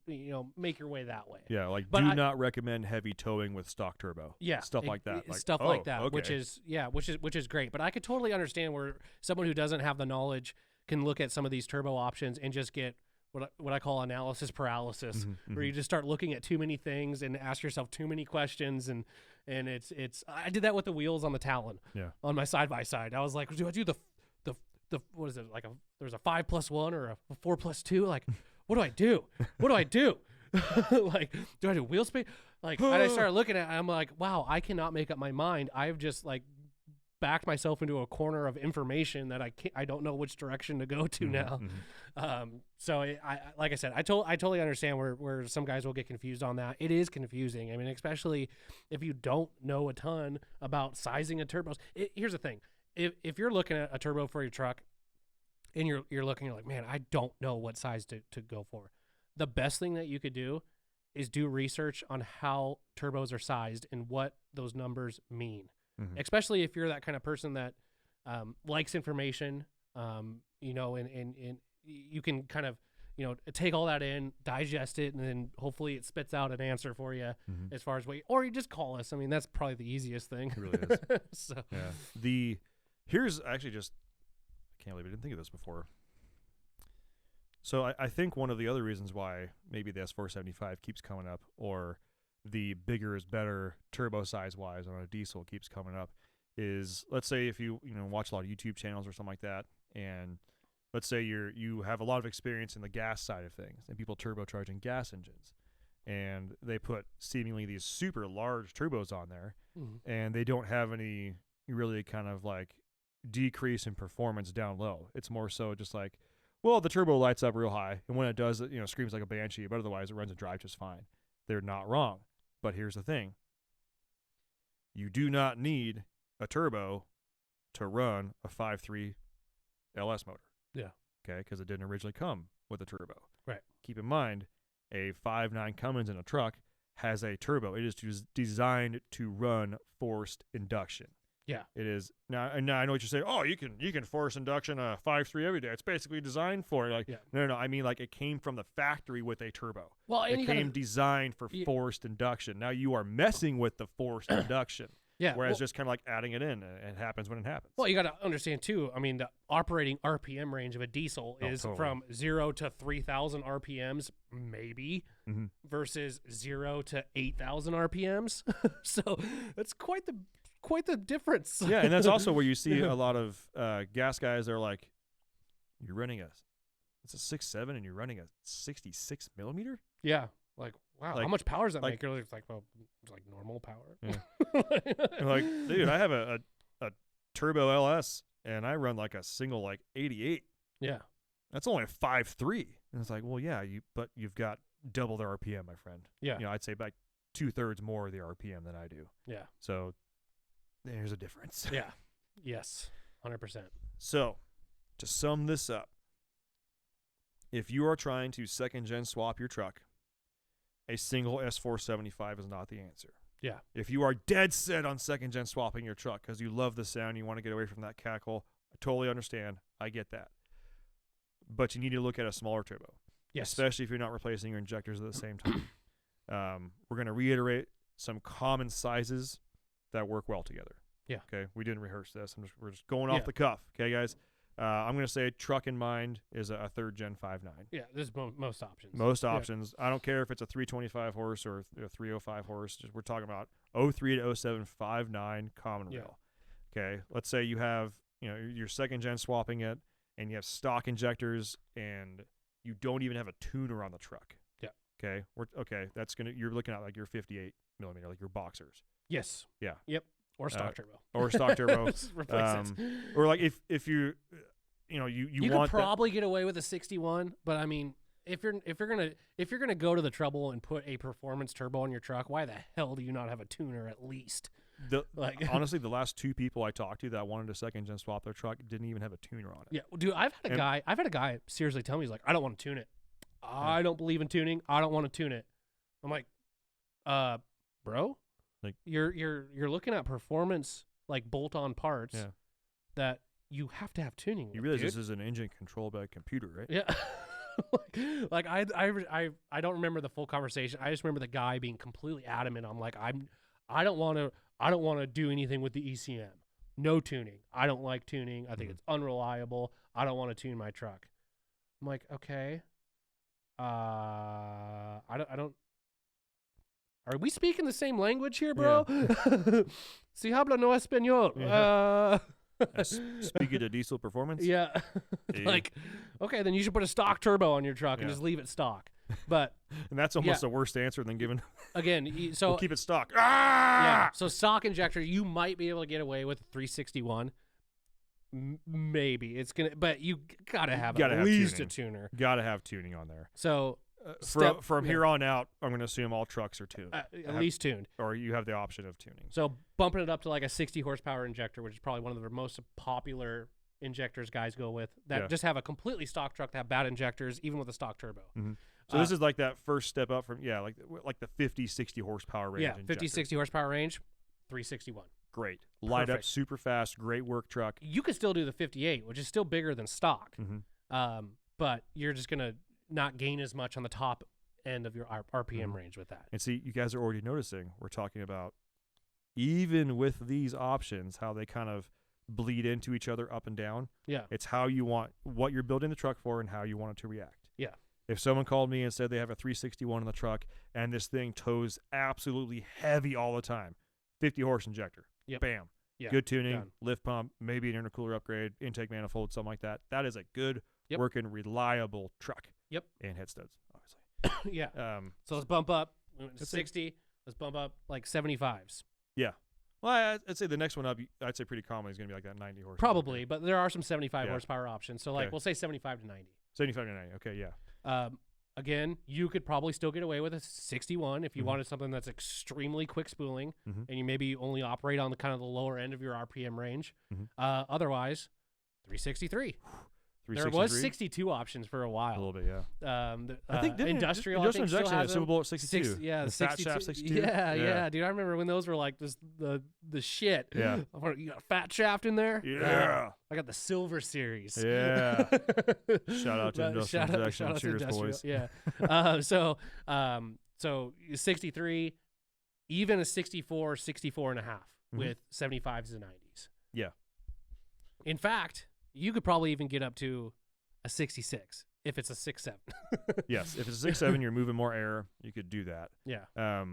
make your way that way. Yeah. Like But do not recommend heavy towing with stock turbo. Yeah. Stuff like that. Stuff like that, okay. which is great. But I could totally understand where someone who doesn't have the knowledge can look at some of these turbo options and just get what I call analysis paralysis, where you just start looking at too many things and ask yourself too many questions, and it's I did that with the wheels on the Talon, on my side by side. I was like, do I do the what is it, like there's a 5+1 or a 4+2? Like, what do I do? What do I do? Like, do I do wheel space? Like, and I started looking at it, I'm like, wow, I cannot make up my mind. I've just like backed myself into a corner of information that I don't know which direction to go to now. So I like I said, I totally understand where some guys will get confused on that. It is confusing. I mean, especially if you don't know a ton about sizing of turbos. Here's the thing. If you're looking at a turbo for your truck and you're looking, you're like, man, I don't know what size to go for. The best thing that you could do is do research on how turbos are sized and what those numbers mean. Especially if you're that kind of person that likes information, and you can kind of, take all that in, digest it, and then hopefully it spits out an answer for you as far as or you just call us. I mean, that's probably the easiest thing. It really is. So yeah. Here's actually just, I can't believe I didn't think of this before. So I think one of the other reasons why maybe the S475 keeps coming up, or the bigger is better turbo size wise on a diesel keeps coming up, is let's say if you watch a lot of YouTube channels or something like that, and let's say you have a lot of experience in the gas side of things and people turbocharging gas engines, and they put seemingly these super large turbos on there, and they don't have any really kind of like decrease in performance down low. It's more so just like, well, the turbo lights up real high, and when it does, it screams like a banshee, but otherwise it runs and drives just fine. They're not wrong. But here's the thing. You do not need a turbo to run a 5.3 LS motor. Yeah. Okay, because it didn't originally come with a turbo. Right. Keep in mind, a 5.9 Cummins in a truck has a turbo. It is designed to run forced induction. Yeah. It is. Now I know what you're saying. Oh, you can force induction a 5.3 every day. It's basically designed for it. Like, no. I mean, like, it came from the factory with a turbo. Well, and it came designed for forced induction. Now you are messing with the forced induction. Yeah. Whereas just kind of like adding it in, it happens when it happens. Well, you got to understand too. I mean, the operating RPM range of a diesel is from 0 to 3,000 RPMs, maybe, versus 0 to 8,000 RPMs. So that's quite the difference. Yeah, and that's also where you see a lot of gas guys. They're like, you're running it's a 6.7 and you're running a 66 millimeter. Yeah, like, wow, like, how much power does that make? It's like, well, it's like normal power. Yeah. Like, dude, I have a turbo LS and I run like a single like 88. Yeah, that's only a 5.3, and it's like, well, yeah, but you've got double the RPM, my friend. Yeah, I'd say about 2/3 more of the RPM than I do. Yeah, so there's a difference. Yeah. Yes. 100%. So, to sum this up, if you are trying to second-gen swap your truck, a single S475 is not the answer. Yeah. If you are dead set on second-gen swapping your truck because you love the sound, you want to get away from that cackle, I totally understand. I get that. but you need to look at a smaller turbo, Yes. especially if you're not replacing your injectors at the same time. We're going to reiterate some common sizes that work well together. Yeah. Okay. We didn't rehearse this. We're just going off Yeah. the cuff. Okay, guys. I'm going to say truck in mind is a third gen 5.9. Yeah, there's most options. Most options. I don't care if it's a 325 horse or a 305 horse. We're talking about 03 to 07 5.9 common Yeah. rail. Okay. Let's say you have, your second gen swapping it, and you have stock injectors, and you don't even have a tuner on the truck. Yeah. Okay. You're looking at like your 58 millimeter, like your boxers. Yes. Yeah. Yep. Or stock turbo. Or stock turbo. Just replace it. Or like if you you could probably get away with a 61, but I mean, if you're gonna go to the trouble and put a performance turbo on your truck, why the hell do you not have a tuner at least? Honestly, the last 2 people I talked to that wanted a second gen swap their truck didn't even have a tuner on it. Yeah, dude, I've had a guy seriously tell me, he's like, I don't want to tune it. I don't believe in tuning. I don't want to tune it. I'm like, bro, like you're looking at performance like bolt-on parts that you have to have tuning. You realize dude. This is an engine controlled by a computer, right? Yeah. like I don't remember the full conversation. I just remember the guy being completely adamant. I'm like, I don't want to do anything with the ECM. No tuning. I don't like tuning. I think it's unreliable. I don't want to tune my truck. I'm like, okay. I don't. Are we speaking the same language here, bro? Si habla no español. Speaking of diesel performance. Yeah. Like, okay, then you should put a stock turbo on your truck and just leave it stock. But and that's almost a worse answer than giving. Again, so we'll keep it stock. Yeah. So stock injector, you might be able to get away with a 361. Maybe it's gonna, but you gotta have at least tuning. A tuner. Gotta have tuning on there. So from here on out, I'm gonna assume all trucks are tuned. At least tuned. Or you have the option of tuning. So bumping it up to like a 60 horsepower injector, which is probably one of the most popular injectors guys go with. That just have a completely stock truck that have bad injectors, even with a stock turbo. Mm-hmm. So this is like that first step up from like the 50, 60 horsepower range. Yeah, 50, 60 horsepower range, 361. Great. Light up super fast, great work truck. You could still do the 58, which is still bigger than stock. Mm-hmm. But you're just going to not gain as much on the top end of your RPM range with that. And see, you guys are already noticing we're talking about, even with these options, how they kind of bleed into each other up and down. Yeah. It's how you want, what you're building the truck for and how you want it to react. Yeah. If someone called me and said they have a 361 on the truck and this thing tows absolutely heavy all the time, 50 horse injector, bam, good tuning, lift pump, maybe an intercooler upgrade, intake manifold, something like that. That is a good working, reliable truck. Yep. And head studs, obviously. Yeah. So let's bump up. We went to 60. Let's bump up like 75s. Yeah. Well, I'd say the next one up, I'd say pretty common is going to be like that 90 horse. Probably, but there are some 75 horsepower options. So like we'll say 75 to 90. 75 to 90. Okay, yeah. Again, you could probably still get away with a 61 if you wanted something that's extremely quick spooling, and you maybe only operate on the kind of the lower end of your RPM range. Otherwise, 363. There was 62 options for a while. A little bit, yeah. I think industrial injection has Super Bowl at 62. The fat shaft 62. Yeah, dude. I remember when those were like this, the shit. Yeah. You got a fat shaft in there? Yeah. I got the silver series. Yeah. Shout out to industrial injection. Shout out Cheers, to boys. Yeah. So 63, even a 64, 64 and a half with 75s and 90s. Yeah. In fact, you could probably even get up to a 66 if it's a 6.7. Yes, if it's a 6.7, you're moving more air. You could do that. Yeah.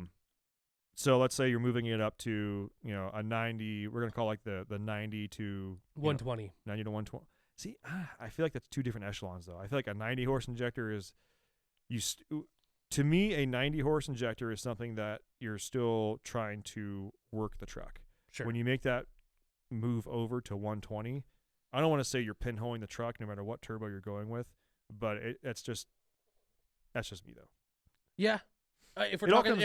So let's say you're moving it up to a 90. We're gonna call like the 90 to 120. 90 to 120. See, I feel like that's two different echelons though. I feel like a 90 horse injector is to me a 90 horse injector is something that you're still trying to work the truck. Sure. When you make that move over to 120. I don't want to say you're pinholing the truck no matter what turbo you're going with, but that's just me though. Yeah, if we're talking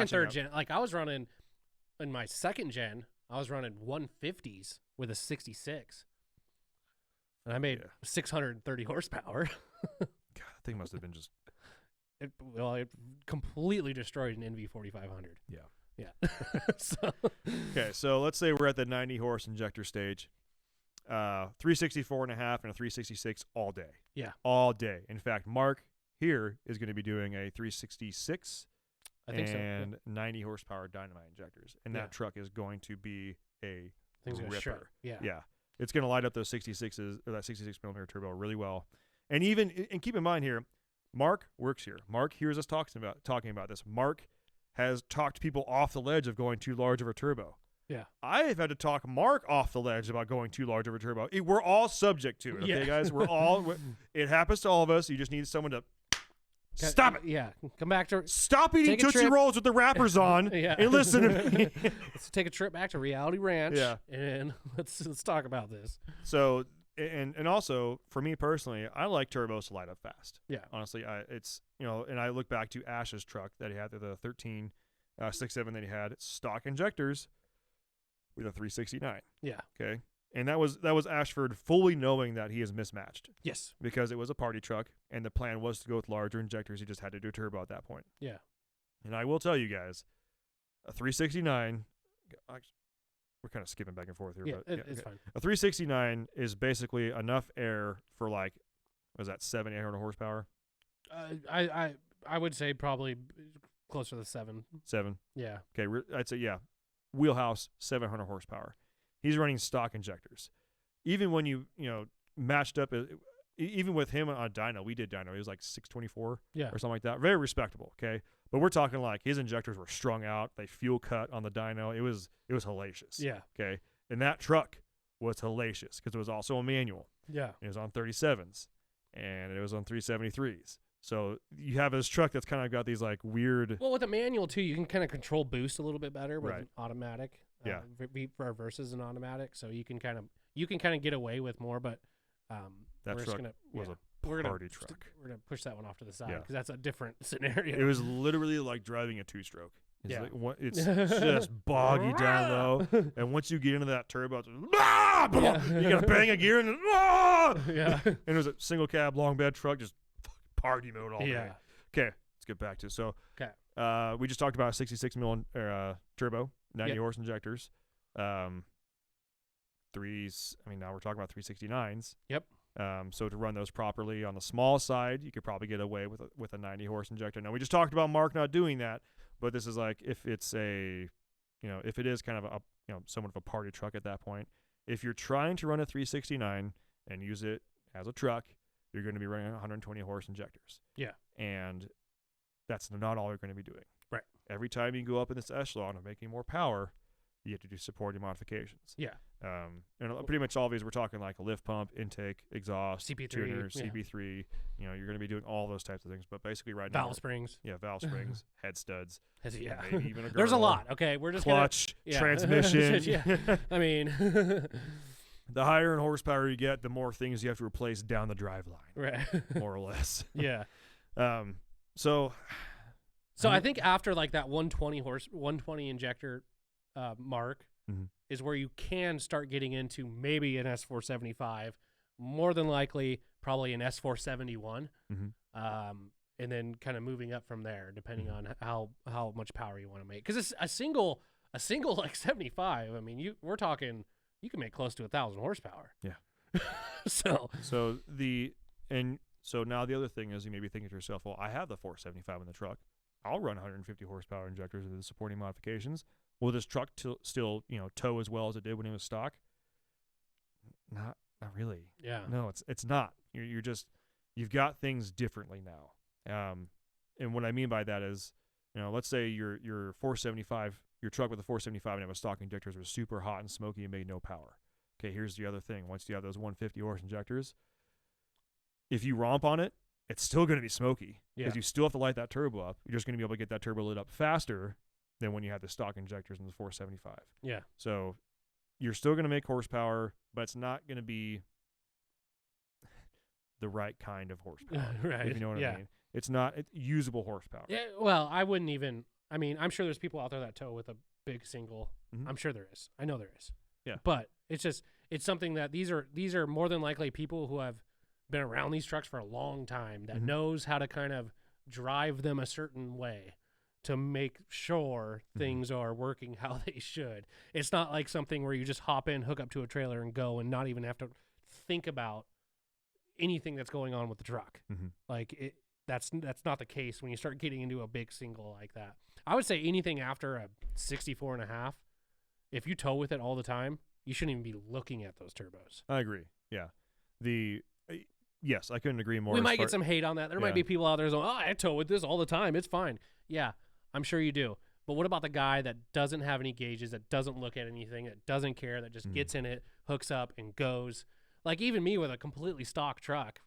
third gen, like I was running in my second gen, I was running 150s with a 66, and I made 630 horsepower. God, that thing must have been just. It completely destroyed an NV4500. Yeah. So. Okay, so let's say we're at the 90 horse injector stage. 364.5 and a 366 all day. Yeah. All day. In fact, Mark here is going to be doing a 366 I think and so. 90 horsepower dynamite injectors. And that truck is going to be a Things gonna shred. ripper. Yeah. Yeah. It's going to light up those 66s or that 66 millimeter turbo really well. And keep in mind here, Mark works here. Mark hears us talking about this. Mark has talked people off the ledge of going too large of a turbo. Yeah. I've had to talk Mark off the ledge about going too large of a turbo. We're all subject to it, okay, guys? It happens to all of us. You just need someone to stop it. Yeah. Come back to Stop eating Tootsie Rolls with the wrappers on and listen to me. Let's take a trip back to Reality Ranch. Yeah. And let's talk about this. So and also for me personally, I like turbos to light up fast. Yeah. Honestly, and I look back to Ash's truck that he had, the 13 6.7 that he had, stock injectors with a 369. Yeah. Okay. And that was Ashford fully knowing that he is mismatched. Yes. Because it was a party truck and the plan was to go with larger injectors. He just had to do a turbo at that point. Yeah. And I will tell you guys, a 369, we're kind of skipping back and forth here, but it's fine. A 369 is basically enough air for like, what is that, 700-800 horsepower? I would say probably closer to 7. 7. Yeah. Okay, I'd say, yeah, wheelhouse, 700 horsepower. He's running stock injectors. Even when you matched up, even with him on dyno, we did dyno. He was like 624 or something like that. Very respectable, okay? But we're talking like his injectors were strung out. They fuel cut on the dyno. It was hellacious. Yeah. Okay? And that truck was hellacious because it was also a manual. Yeah. It was on 37s, and it was on 373s. So you have this truck that's kind of got these like weird. Well, with a manual too, you can kind of control boost a little bit better with an automatic. Yeah. Versus an automatic, so you can kind of get away with more. But that truck was a party truck. We're gonna push that one off to the side because Yeah. that's a different scenario. It was literally like driving a 2-stroke. It's Yeah. just boggy down low, and once you get into that turbo, it's you gotta bang a gear and yeah. And it was a single cab long bed truck, just party mode all day. Yeah. Okay, let's get back to it. So. Okay. We just talked about a 66 mil turbo, 90 horse injectors. Now we're talking about 369s. Yep. So to run those properly on the small side, you could probably get away with a 90 horse injector. Now we just talked about Mark not doing that, but this is like if it's if it is kind of a somewhat of a party truck at that point. If you're trying to run a 369 and use it as a truck, you're going to be running 120 horse injectors. Yeah. And that's not all you're going to be doing. Right. Every time you go up in this echelon of making more power, you have to do supporting modifications. Yeah. And pretty much all of these, we're talking like a lift pump, intake, exhaust, CP3, tuner, CB3. You're going to be doing all those types of things. But basically right now. Valve springs. Yeah, valve springs, head studs. Yeah. Maybe even a There's a girdle, lot. Okay, we're just clutch, transmission. Yeah. I mean. The higher in horsepower you get, the more things you have to replace down the drive line. Right. More or less. Yeah. So I think after like that 120 injector mark is where you can start getting into maybe an S475, more than likely probably an S471, and then kind of moving up from there depending on how much power you want to make. Because it's a single like 75. I mean, we're talking you can make close to 1,000 horsepower. Yeah. So now the other thing is you may be thinking to yourself, well, I have the 475 in the truck. I'll run 150 horsepower injectors with the supporting modifications. Will this truck still tow as well as it did when it was stock? Not really. Yeah. No, it's not. You've got things differently now. And what I mean by that is, let's say your 475, your truck with the 475 and it was stock injectors was super hot and smoky and made no power. Okay, here's the other thing. Once you have those 150 horse injectors, if you romp on it, it's still going to be smoky because you still have to light that turbo up. You're just going to be able to get that turbo lit up faster than when you have the stock injectors in the 475. Yeah. So you're still going to make horsepower, but it's not going to be the right kind of horsepower. Right. If you know what I mean. It's not usable horsepower. Yeah. Well, I wouldn't even. I mean, I'm sure there's people out there that tow with a big single. Mm-hmm. I'm sure there is. I know there is. Yeah. But it's something that these are more than likely people who have been around these trucks for a long time that knows how to kind of drive them a certain way to make sure things are working how they should. It's not like something where you just hop in, hook up to a trailer, and go, and not even have to think about anything that's going on with the truck. Like that's not the case when you start getting into a big single like that. I would say anything after a 64.5, if you tow with it all the time, you shouldn't even be looking at those turbos. I agree. Yeah. Yes, I couldn't agree more. We might get some hate on that. There might be people out there saying, I tow with this all the time. It's fine. Yeah, I'm sure you do. But what about the guy that doesn't have any gauges, that doesn't look at anything, that doesn't care, that just gets in it, hooks up, and goes? Like even me with a completely stock truck,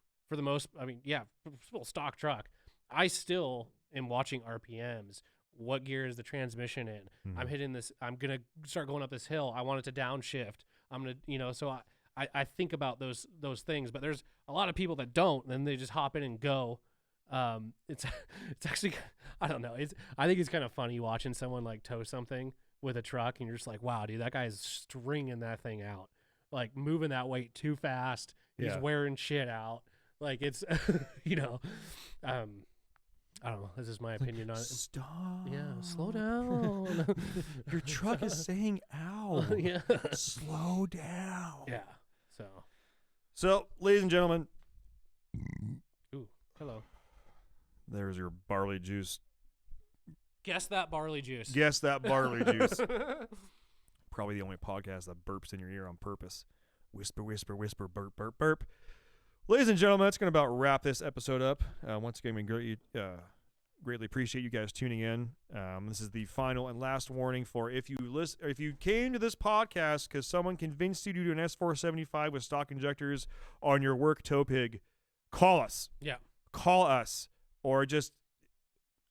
stock truck, I still am watching RPMs. What gear is the transmission in? I'm hitting this. I'm going to start going up this hill. I want it to downshift. I'm going to, so I think about those things, but there's a lot of people that don't, and they just hop in and go. It's actually, I don't know. I think it's kind of funny watching someone like tow something with a truck, and you're just like, wow, dude, that guy's stringing that thing out, like moving that weight too fast. He's wearing shit out. Like it's, I don't know. This is my opinion on it. Stop. Yeah, slow down. Your truck is saying ow. Yeah. Slow down. Yeah. So, ladies and gentlemen. Ooh, hello. There's your barley juice. Guess that barley juice. Guess that barley juice. Probably the only podcast that burps in your ear on purpose. Whisper, whisper, whisper, burp, burp, burp. Ladies and gentlemen, that's going to about wrap this episode up. Once again, we greatly appreciate you guys tuning in. This is the final and last warning for if you came to this podcast because someone convinced you to do an S475 with stock injectors on your work tow pig, call us. Yeah. Call us. Or just,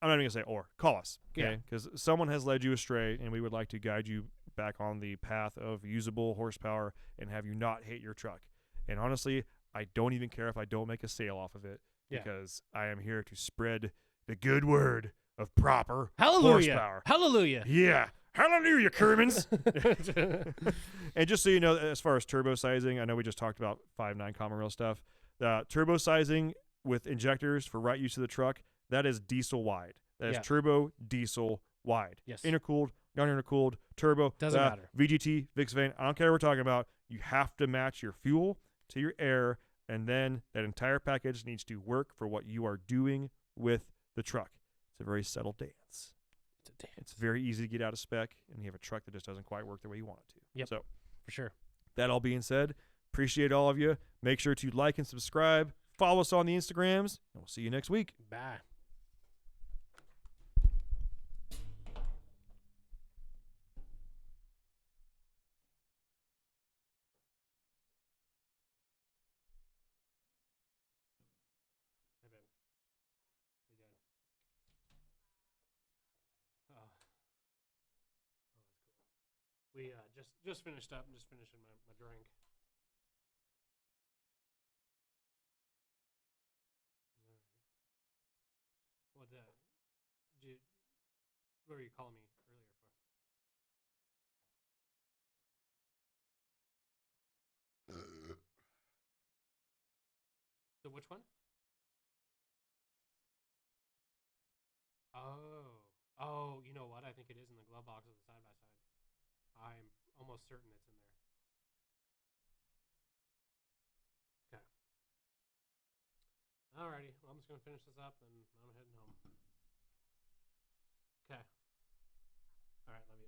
I'm not even going to say or, call us. Okay? Yeah. Because someone has led you astray, and we would like to guide you back on the path of usable horsepower and have you not hate your truck. And honestly, I don't even care if I don't make a sale off of it because I am here to spread the good word of proper horsepower. Hallelujah. Yeah. Hallelujah, Kermans. And just so you know, as far as turbo sizing, I know we just talked about 5.9 common rail stuff. Turbo sizing with injectors for right use of the truck, that is diesel wide. That is turbo diesel wide. Yes. Intercooled, non-intercooled, turbo. Doesn't matter. VGT, Vixvane, I don't care what we're talking about. You have to match your fuel to your air, and then that entire package needs to work for what you are doing with the truck. It's a very subtle dance. It's a dance. It's very easy to get out of spec, and you have a truck that just doesn't quite work the way you want it to. Yep. So, for sure. That all being said, appreciate all of you. Make sure to like and subscribe. Follow us on the Instagrams, and we'll see you next week. Bye. We just finished up. I'm just finishing my drink. All right. What were you calling me earlier for? The which one? Oh, you know what? I think it is in the glove box of the side-by-side. I'm almost certain it's in there. Okay. Alrighty. Well, I'm just going to finish this up, and I'm heading home. Okay. Alright, love you.